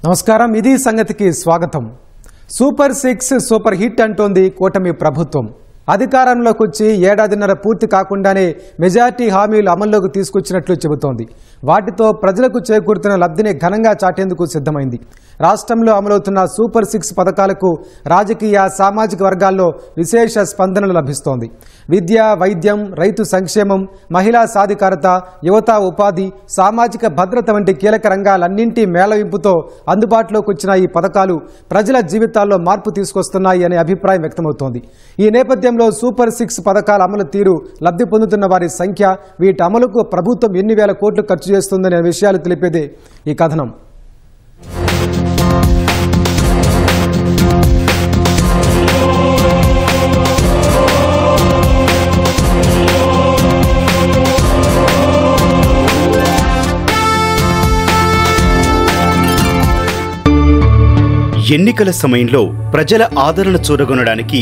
నమస్కారం, ఇది సంగతికి స్వాగతం. సూపర్ 6 సూపర్ హిట్ అంటోంది కూటమి ప్రభుత్వం. అధికారంలోకి వచ్చి ఏడాదిన్నర పూర్తి కాకుండానే మెజార్టీ హామీలు అమల్లోకి తీసుకొచ్చినట్లు చెబుతోంది. వాటితో ప్రజలకు చేకూరుతున్న లబ్ధిని ఘనంగా చాటేందుకు సిద్ధమైంది. రాష్ట్రంలో అమలవుతున్న సూపర్ 6 పథకాలకు రాజకీయ సామాజిక వర్గాల్లో విశేష స్పందనలు లభిస్తోంది. విద్య, వైద్యం, రైతు సంక్షేమం, మహిళా సాధికారత, యువత ఉపాధి, సామాజిక భద్రత వంటి కీలక రంగాలన్నింటి మేళవింపుతో అందుబాటులోకి వచ్చిన ఈ పథకాలు ప్రజల జీవితాల్లో మార్పు తీసుకొస్తున్నాయి అనే అభిప్రాయం వ్యక్తమవుతోంది. ఈ నేపథ్యంలో సూపర్ 6 పథకాల అమలు తీరు, లబ్ధి పొందుతున్న వారి సంఖ్య, వీటి అమలుకు ప్రభుత్వం ఎన్ని వేల కోట్లు ఖర్చు చేస్తుందనే విషయాలు తెలిపేదే ఈ కథనం. ఎన్నికల సమయంలో ప్రజల ఆదరణ చూరగొనడానికి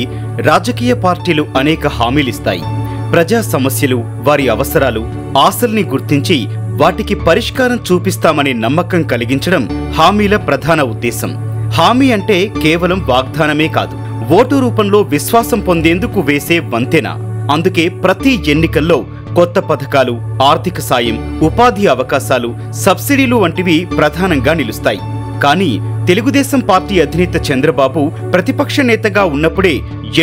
రాజకీయ పార్టీలు అనేక హామీలిస్తాయి. ప్రజా సమస్యలు, వారి అవసరాలు, ఆశల్ని గుర్తించి వాటికి పరిష్కారం చూపిస్తామనే నమ్మకం కలిగించడం హామీల ప్రధాన ఉద్దేశం. హామీ అంటే కేవలం వాగ్దానమే కాదు, ఓటు రూపంలో విశ్వాసం పొందేందుకు వేసే వంతెన. అందుకే ప్రతి ఎన్నికల్లో కొత్త పథకాలు, ఆర్థిక సాయం, ఉపాధి అవకాశాలు, సబ్సిడీలు వంటివి ప్రధానంగా నిలుస్తాయి. కానీ తెలుగుదేశం పార్టీ అధినేత చంద్రబాబు ప్రతిపక్ష నేతగా ఉన్నప్పుడే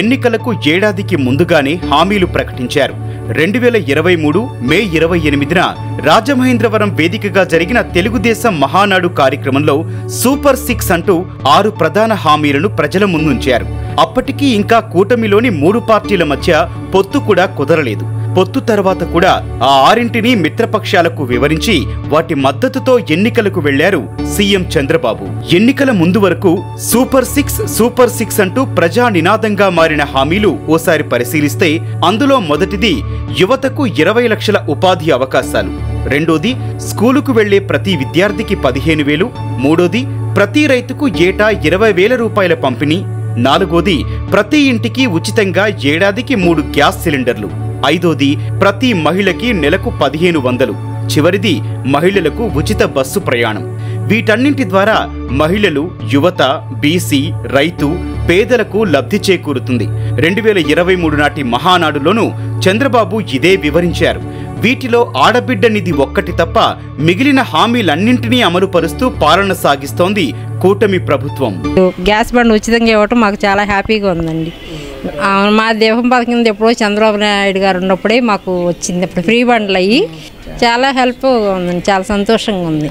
ఎన్నికలకు ఏడాదికి ముందుగానే హామీలు ప్రకటించారు. 2023 మే 28న రాజమహేంద్రవరం వేదికగా జరిగిన తెలుగుదేశం మహానాడు కార్యక్రమంలో సూపర్ 6 అంటూ 6 ప్రధాన హామీలను ప్రజల ముందుంచారు. అప్పటికీ ఇంకా కూటమిలోని 3 పార్టీల మధ్య పొత్తు కూడా కుదరలేదు. పొత్తు తర్వాత కూడా ఆ 6ంటిని మిత్రపక్షాలకు వివరించి వాటి మద్దతుతో ఎన్నికలకు వెళ్లారు సీఎం చంద్రబాబు. ఎన్నికల ముందు వరకు సూపర్ 6 అంటూ ప్రజా నినాదంగా మారిన హామీలు ఓసారి పరిశీలిస్తే అందులో మొదటిది యువతకు 20 లక్షల ఉపాధి అవకాశాలు, రెండోది స్కూలుకు వెళ్లే ప్రతి విద్యార్థికి 15,000, మూడోది ప్రతి రైతుకు ఏటా 20,000 రూపాయల పంపిణీ, నాలుగోది ప్రతి ఇంటికి ఉచితంగా ఏడాదికి 3 గ్యాస్ సిలిండర్లు, ఐదోది ప్రతి మహిళకి నెలకు 1,500, చివరిది మహిళలకు ఉచిత బస్సు ప్రయాణం. వీటన్నింటి ద్వారా మహిళలు, యువత, బీసీ, రైతు, పేదలకు లబ్ధి చేకూరుతుంది. 2023 నాటి మహానాడులోనూ చంద్రబాబు ఇదే వివరించారు. వీటిలో ఆడబిడ్డ నిధి ఒక్కటి తప్ప మిగిలిన హామీలన్నింటినీ అమలు పరుస్తూ పాలన సాగిస్తోంది కూటమి ప్రభుత్వం. గ్యాస్ బండ్ ఉచితంగా ఇవ్వటం మాకు చాలా హ్యాపీగా ఉందండి. మా దీపం పథకం కింద ఎప్పుడో చంద్రబాబు నాయుడు గారు ఉన్నప్పుడే మాకు వచ్చింది. ఇప్పుడు ఫ్రీ బండ్లు అయ్యి చాలా హెల్ప్ ఉందండి, చాలా సంతోషంగా ఉంది.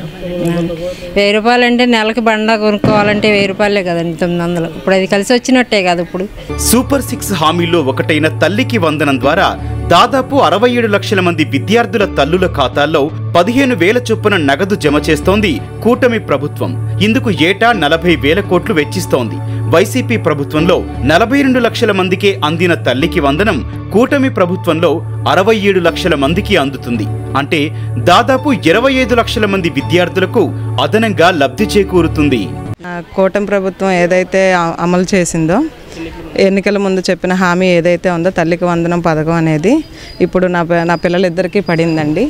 1000 రూపాయలు అంటే నెలకి బండ కొనుక్కోవాలంటే 1000 రూపాయలే కదండి, 900. ఇప్పుడు అది కలిసి వచ్చినట్టే కాదు. ఇప్పుడు సూపర్ 6 హామీల్లో ఒకటైన తల్లికి వందనం ద్వారా దాదాపు 67 లక్షల మంది విద్యార్థుల తల్లుల ఖాతాల్లో 15,000 చొప్పున నగదు జమ చేస్తోంది కూటమి ప్రభుత్వం. ఇందుకు ఏటా 40,000 కోట్లు వెచ్చిస్తోంది. వైసీపీ ప్రభుత్వంలో 42 లక్షల మందికే అందిన తల్లికి వందనం కూటమి ప్రభుత్వంలో 67 లక్షల మందికి అందుతుంది. అంటే దాదాపు 25 లక్షల మంది విద్యార్థులకు అదనంగా లబ్ధి చేకూరుతుంది. కూటమి ప్రభుత్వం ఏదైతే అమలు చేసిందో, ఎన్నికల ముందు చెప్పిన హామీ ఏదైతే ఉందో తల్లికి వందనం పథకం అనేది ఇప్పుడు నా పిల్లలిద్దరికీ పడిందండి.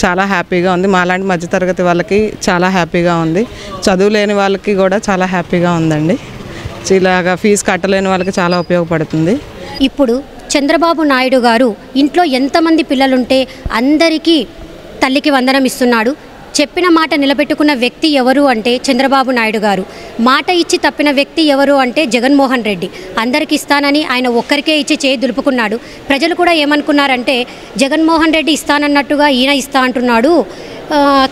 చాలా హ్యాపీగా ఉంది. మాలాంటి మధ్యతరగతి వాళ్ళకి చాలా హ్యాపీగా ఉంది. చదువు లేని వాళ్ళకి కూడా చాలా హ్యాపీగా ఉందండి. ఇలాగా ఫీజు కట్టలేని వాళ్ళకి చాలా ఉపయోగపడుతుంది. ఇప్పుడు చంద్రబాబు నాయుడు గారు ఇంట్లో ఎంతమంది పిల్లలుంటే అందరికీ తల్లికి వందనం ఇస్తున్నాడు. చెప్పిన మాట నిలబెట్టుకున్న వ్యక్తి ఎవరు అంటే చంద్రబాబు నాయుడు గారు. మాట ఇచ్చి తప్పిన వ్యక్తి ఎవరు అంటే జగన్మోహన్ రెడ్డి. అందరికి ఇస్తానని ఆయన ఒక్కరికే ఇచ్చి చేయి దులుపుకున్నాడు. ప్రజలు కూడా ఏమనుకున్నారంటే జగన్మోహన్ రెడ్డి ఇస్తానన్నట్టుగా ఈయన ఇస్తా అంటున్నాడు,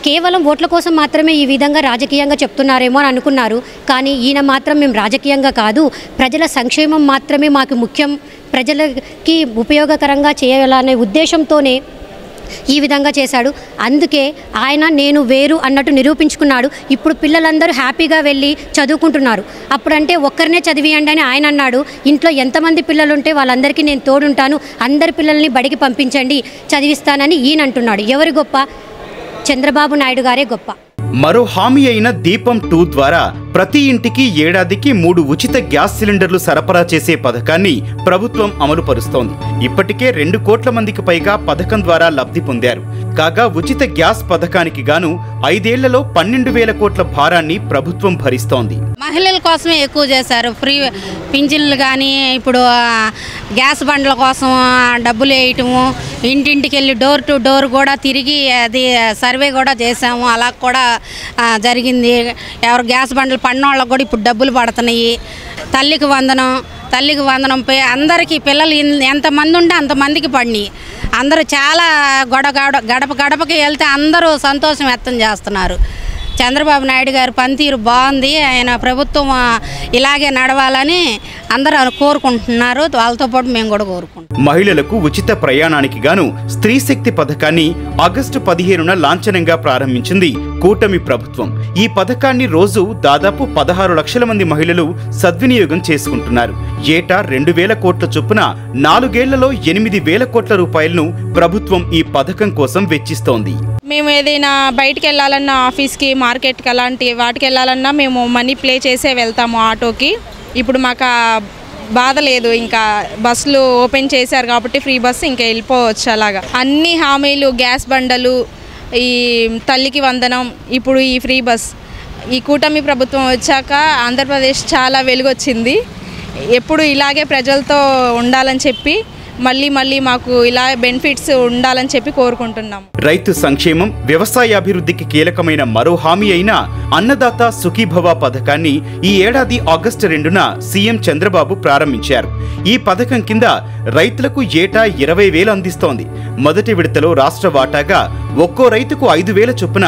కేవలం ఓట్ల కోసం మాత్రమే ఈ విధంగా రాజకీయంగా చెప్తున్నారేమో అని అనుకున్నారు. కానీ ఈయన మాత్రం మేము రాజకీయంగా కాదు, ప్రజల సంక్షేమం మాత్రమే మాకు ముఖ్యం, ప్రజలకి ఉపయోగకరంగా చేయాలనే ఉద్దేశంతోనే ఈ విధంగా చేశాడు. అందుకే ఆయన నేను వేరు అన్నట్టు నిరూపించుకున్నాడు. ఇప్పుడు పిల్లలందరూ హ్యాపీగా వెళ్ళి చదువుకుంటున్నారు. అప్పుడంటే ఒక్కరినే చదివియండి అని ఆయన అన్నాడు. ఇంట్లో ఎంతమంది పిల్లలు ఉంటే వాళ్ళందరికీ నేను తోడుంటాను, అందరి పిల్లల్ని బడికి పంపించండి, చదివిస్తానని ఈయన అంటున్నాడు. ఎవరు గొప్ప? చంద్రబాబు నాయుడు గారే గొప్ప. మరో హామీ అయిన దీపం 2 ద్వారా ప్రతి ఇంటికి ఏడాదికి 3 ఉచిత గ్యాస్ సిలిండర్లు సరఫరా చేసే పథకాన్ని ప్రభుత్వం అమలు పరుస్తోంది. ఇప్పటికే 2 కోట్ల మందికి పైగా పథకం ద్వారా లబ్ధి పొందారు. కాగా ఉచిత గ్యాస్ పథకానికి గాను 5 ఏళ్లలో 12,000 కోట్ల భారాన్ని ప్రభుత్వం భరిస్తోంది. మహిళల కోసమే ఎక్కువ చేశారు. ఫ్రీ పింఛన్లు కానీ, ఇప్పుడు గ్యాస్ బండ్ల కోసం డబ్బులు వేయటము, ఇంటింటికి వెళ్ళి డోర్ టు డోర్ కూడా తిరిగి అది సర్వే కూడా చేసాము. అలా కూడా జరిగింది. ఎవరు గ్యాస్ బండ్లు పడిన వాళ్ళకి కూడా ఇప్పుడు డబ్బులు పడుతున్నాయి. తల్లికి వందనం అందరికీ పిల్లలు ఎంతమంది ఉంటే అంతమందికి పడినాయి. అందరూ చాలా గడపకి వెళ్తే అందరూ సంతోషం వ్యక్తం చేస్తున్నారు. చంద్రబాబు నాయుడు గారి పనితీరు బాగుంది. ఆయన ప్రభుత్వం ఇలాగే నడవాలని అందరూ కోరుకుంటున్నారు. వాళ్ళతో పాటు మేము కూడా కోరుకుంటున్నాం. మహిళలకు ఉచిత ప్రయాణానికి గాను స్త్రీ శక్తి పథకాన్ని ఆగస్టు 15న లాంఛనంగా ప్రారంభించింది కూటమి ప్రభుత్వం. ఈ పథకాన్ని రోజు దాదాపు 16 లక్షల మంది మహిళలు సద్వినియోగం చేసుకుంటున్నారు. ఏటా 2,000 కోట్ల చొప్పున 4 ఏళ్లలో 8,000 కోట్ల రూపాయలను ప్రభుత్వం ఈ పథకం కోసం వెచ్చిస్తోంది. మేము ఏదైనా బయటికి వెళ్ళాలన్నా, ఆఫీస్కి, మార్కెట్కి అలాంటి వాటికి వెళ్ళాలన్నా మేము మనీ ప్లే చేసే వెళ్తాము ఆటోకి. ఇప్పుడు మాకు బాధ లేదు. ఇంకా బస్సులు ఓపెన్ చేశారు కాబట్టి ఫ్రీ బస్సు ఇంకా వెళ్ళిపోవచ్చు. అలాగా అన్ని హామీలు, గ్యాస్ బండలు, ఈ తల్లికి వందనం, ఇప్పుడు ఈ ఫ్రీ బస్, ఈ కూటమి ప్రభుత్వం వచ్చాక ఆంధ్రప్రదేశ్ చాలా వెలుగొచ్చింది. ఎప్పుడు ఇలాగే ప్రజలతో ఉండాలని చెప్పి మళ్ళీ మాకు ఇలా బెనిఫిట్స్ ఉండాలని చెప్పి కోరుకుంటున్నాం. రైతు సంక్షేమం, వ్యవసాయాభివృద్ధికి కీలకమైన మరో హామీ అయిన అన్నదాత సుఖీభవ పథకాన్ని ఈ ఏడాది ఆగస్టు 2న సీఎం చంద్రబాబు ప్రారంభించారు. ఈ పథకం కింద రైతులకు ఏటా 20,000 అందిస్తోంది. మొదటి విడతలో రాష్ట్ర వాటాగా ఒక్కో రైతుకు 5,000 చొప్పున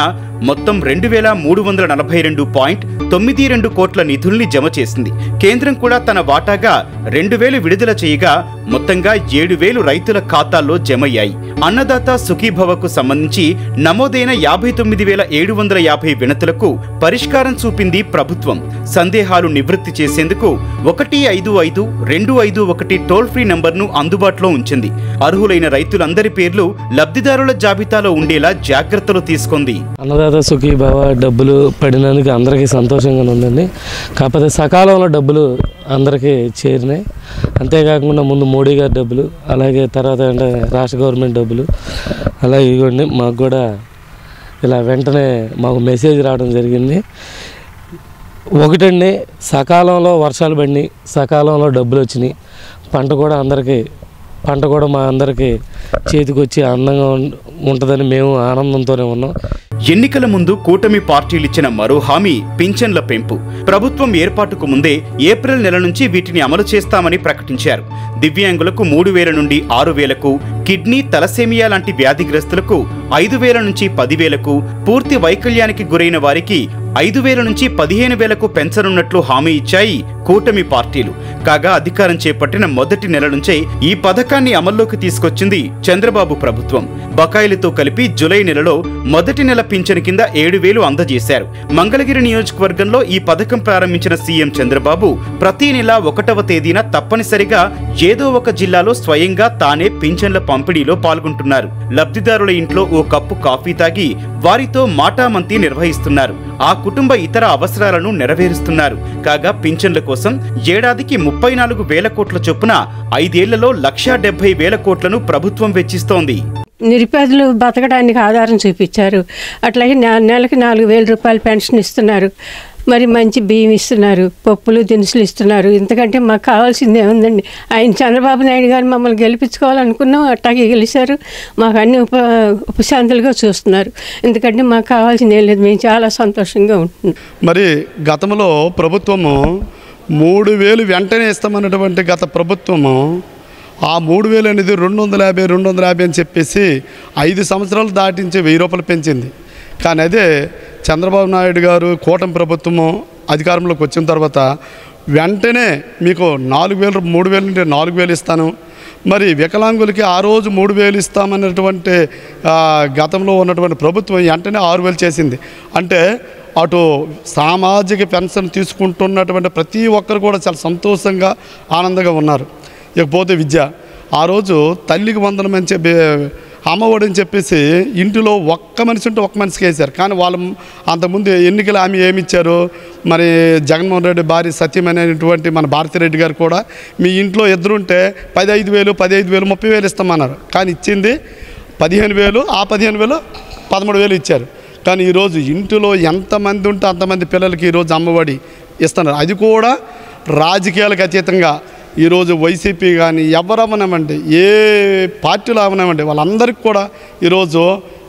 మొత్తం 2,342.92 కోట్ల నిధుల్ని జమ చేసింది. కేంద్రం కూడా తన వాటాగా 2,000 విడుదల చేయగా మొత్తంగా 7,000 రైతుల ఖాతాల్లో జమయ్యాయి. అన్నదాత సుఖీభవకు సంబంధించి నమోదైన 59,750 వినతులకు పరిష్కారం చూపింది ప్రభుత్వం. సందేహాలు నివృత్తి చేసేందుకు 155-251 టోల్ ఫ్రీ నంబర్ను అందుబాటులో ఉంచింది. అర్హులైన రైతులందరి పేర్లు లబ్ధిదారుల జాబితాలో ఉండేలా జాగ్రత్తలు తీసుకుంది. అన్నదాత సుఖీభవ డబ్బులు పడినందుకు అందరికీ సంతోషంగా ఉందండి. కాకపోతే సకాలంలో డబ్బులు అందరికీ చేరినాయి. అంతేకాకుండా ముందు మోడీ గారి డబ్బులు, అలాగే తర్వాత అంటే రాష్ట్ర గవర్నమెంట్ డబ్బులు, అలాగే ఇవ్వండి మాకు కూడా ఇలా వెంటనే మాకు మెసేజ్ రావడం జరిగింది. ఒకటండి, సకాలంలో వర్షాలు పడినాయి, సకాలంలో డబ్బులు వచ్చినాయి. పంట కూడా మా అందరికీ చేతికొచ్చి ఆనందంగా ఉంటుందని మేము ఆనందంతోనే ఉన్నాం. ఎన్నికల ముందు కూటమి పార్టీలిచ్చిన మరో హామీ పింఛన్ల పెంపు. ప్రభుత్వం ఏర్పాటుకు ముందే ఏప్రిల్ నెల నుంచి వీటిని అమలు చేస్తామని ప్రకటించారు. దివ్యాంగులకు 3,000 నుండి 6,000కు, కిడ్నీ, తలసేమియా లాంటి వ్యాధిగ్రస్తులకు 5,000 నుంచి 10,000కు, పూర్తి వైకల్యానికి గురైన వారికి 5,000 నుంచి 15,000కు పెంచనున్నట్లు హామీ ఇచ్చాయి కూటమి పార్టీలు. కాగా అధికారం చేపట్టిన మొదటి నెల నుంచే ఈ పథకాన్ని అమల్లోకి తీసుకొచ్చింది చంద్రబాబు ప్రభుత్వం. బకాయిలతో కలిపి జూలై నెలలో మొదటి నెల పింఛను కింద 7,000 అందజేశారు. మంగళగిరి నియోజకవర్గంలో ఈ పథకం ప్రారంభించిన సీఎం చంద్రబాబు ప్రతి నెల 1వ తేదీన తప్పనిసరిగా ఏదో ఒక జిల్లాలో స్వయంగా తానే పింఛన్ల పంపిణీలో పాల్గొంటున్నారు. లబ్ధిదారుల ఇంట్లో ఓ కప్పు కాఫీ తాగి వారితో మాటామంతి నిర్వహిస్తున్నారు. ఆ కుటుంబ ఇతర అవసరాలను నెరవేరుస్తున్నారు. కాగా పింఛన్ల కోసం ఏడాదికి 34,000 కోట్ల చొప్పున 5 ఏళ్లలో 1,70,000 కోట్లను ప్రభుత్వం వెచ్చిస్తోంది. నిరుపేదలు బతకడానికి ఆధారం చూపించారు. అట్లాగే నెలకి 4,000 రూపాయలు పెన్షన్ ఇస్తున్నారు. మరి మంచి బియ్యం ఇస్తున్నారు, పప్పులు దినుసులు ఇస్తున్నారు. ఇంతకంటే మాకు కావాల్సింది ఏముందండి? ఆయన చంద్రబాబు నాయుడు గారు మమ్మల్ని గెలిపించుకోవాలనుకున్నాం, అట్టాగే గెలిచారు. మాకు అన్ని ఉపశాంతులుగా చూస్తున్నారు. ఎందుకంటే మాకు కావాల్సింది ఏం లేదు. మేము చాలా సంతోషంగా ఉంటున్నాం. మరి గతంలో ప్రభుత్వము 3,000 వెంటనే ఇస్తామన్నటువంటి గత ప్రభుత్వము ఆ 3,000 అనేది 250 అని చెప్పేసి 5 సంవత్సరాలు దాటించి 1,000 రూపాయలు పెంచింది. కానీ అదే చంద్రబాబు నాయుడు గారు కూటమి ప్రభుత్వము అధికారంలోకి వచ్చిన తర్వాత వెంటనే మీకు 4,000 3,000 నుండి 4,000 ఇస్తాను. మరి వికలాంగులకి ఆ రోజు 3,000 ఇస్తామన్నటువంటి గతంలో ఉన్నటువంటి ప్రభుత్వం వెంటనే 6,000 చేసింది. అంటే అటు సామాజిక పెన్షన్ తీసుకుంటున్నటువంటి ప్రతి ఒక్కరు కూడా చాలా సంతోషంగా ఆనందంగా ఉన్నారు. ఇకపోతే విద్య, ఆ రోజు తల్లికి వందనం అని చెప్పి అమ్మఒడి అని చెప్పేసి ఇంటిలో ఒక్క మనిషి ఉంటే ఒక్క మనిషికి వేశారు. కానీ వాళ్ళు అంతకుముందు ఎన్నికల హామీ ఏమి ఇచ్చారు, మరి జగన్మోహన్ రెడ్డి భార్య సత్యమైనటువంటి మన భారతిరెడ్డి గారు కూడా మీ ఇంట్లో ఇద్దరుంటే 15,000 30,000 ఇస్తామన్నారు. కానీ ఇచ్చింది 15,000, ఆ 15,000 13,000 ఇచ్చారు. కానీ ఈరోజు ఇంటిలో ఎంతమంది ఉంటే అంతమంది పిల్లలకి ఈరోజు అమ్మఒడి ఇస్తున్నారు. అది కూడా రాజకీయాలకు అతీతంగా ఈరోజు వైసీపీ కానీ ఎవరవనమండి, ఏ పార్టీలో అవనమండి, వాళ్ళందరికీ కూడా ఈరోజు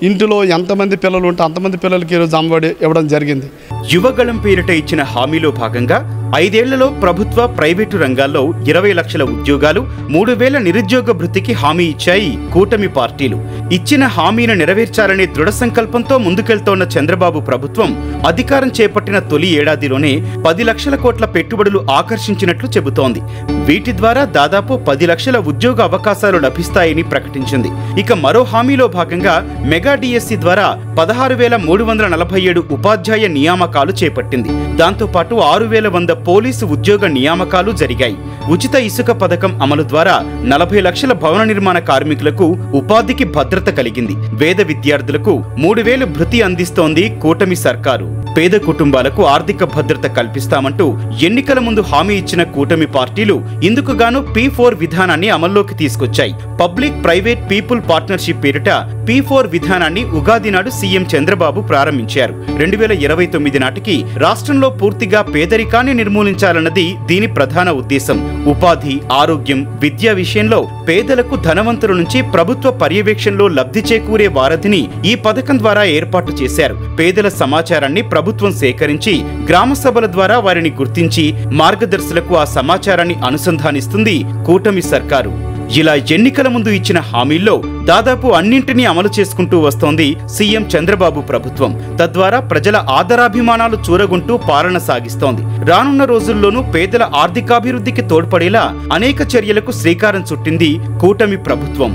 ఇంటిలో ఎంతమంది పిల్లలు ఉంటే అంతమంది పిల్లలకి ఈరోజు అమ్మఒడి ఇవ్వడం జరిగింది. యువగళం పేరిట ఇచ్చిన హామీలో భాగంగా 5 ఏళ్లలో ప్రభుత్వ ప్రైవేటు రంగాల్లో 20 లక్షల ఉద్యోగాలు, 3,000 నిరుద్యోగ భృతికి హామీ ఇచ్చాయి కూటమి పార్టీలు. ఇచ్చిన హామీని నెరవేర్చాలనే దృఢ సంకల్పంతో ముందుకెళ్తోన్న చంద్రబాబు ప్రభుత్వం అధికారం చేపట్టిన తొలి ఏడాదిలోనే 10 లక్షల కోట్ల పెట్టుబడులు ఆకర్షించినట్లు చెబుతోంది. వీటి ద్వారా దాదాపు 10 లక్షల ఉద్యోగ అవకాశాలు లభిస్తాయని ప్రకటించింది. ఇక మరో హామీలో భాగంగా మెగా డిఎస్సి ద్వారా 16,347 ఉపాధ్యాయ నియామకాలు చేపట్టింది. దాంతోపాటు 6,100 పోలీసు ఉద్యోగ నియామకాలు జరిగాయి. ఉచిత ఇసుక పథకం అమలు ద్వారా 40 లక్షల భవన నిర్మాణ కార్మికులకు ఉపాధికి భద్రత కలిగింది. వేద విద్యార్థులకు 3,000 భృతి అందిస్తోంది కూటమి సర్కారు. పేద కుటుంబాలకు ఆర్థిక భద్రత కల్పిస్తామంటూ ఎన్నికల ముందు హామీ ఇచ్చిన కూటమి పార్టీలు ఇందుకుగాను P4 విధానాన్ని అమల్లోకి తీసుకొచ్చాయి. పబ్లిక్ ప్రైవేట్ పీపుల్ పార్ట్నర్షిప్ పేరిట P4 విధానాన్ని ఉగాది నాడు సీఎం చంద్రబాబు ప్రారంభించారు. 2029 నాటికి రాష్ట్రంలో పూర్తిగా పేదరికాన్ని నిర్మూలించాలన్నది దీని ప్రధాన ఉద్దేశం. ఉపాధి, ఆరోగ్యం, విద్యా విషయంలో పేదలకు ధనవంతుల నుంచి ప్రభుత్వ పర్యవేక్షణలో లబ్ధి చేకూరే వారధిని ఈ పథకం ద్వారా ఏర్పాటు చేశారు. పేదల సమాచారాన్ని ప్రభుత్వం సేకరించి గ్రామ సభల ద్వారా వారిని గుర్తించి మార్గదర్శులకు ఆ సమాచారాన్ని అనుసంధానిస్తుంది కూటమి సర్కారు. ఇలా ఎన్నికల ముందు ఇచ్చిన హామీల్లో దాదాపు అన్నింటినీ అమలు చేసుకుంటూ వస్తోంది సీఎం చంద్రబాబు ప్రభుత్వం. తద్వారా ప్రజల ఆదరాభిమానాలు చూరగొంటూ పాలన సాగిస్తోంది. రానున్న రోజుల్లోనూ పేదల ఆర్థికాభివృద్ధికి తోడ్పడేలా అనేక చర్యలకు శ్రీకారం చుట్టింది కూటమి ప్రభుత్వం.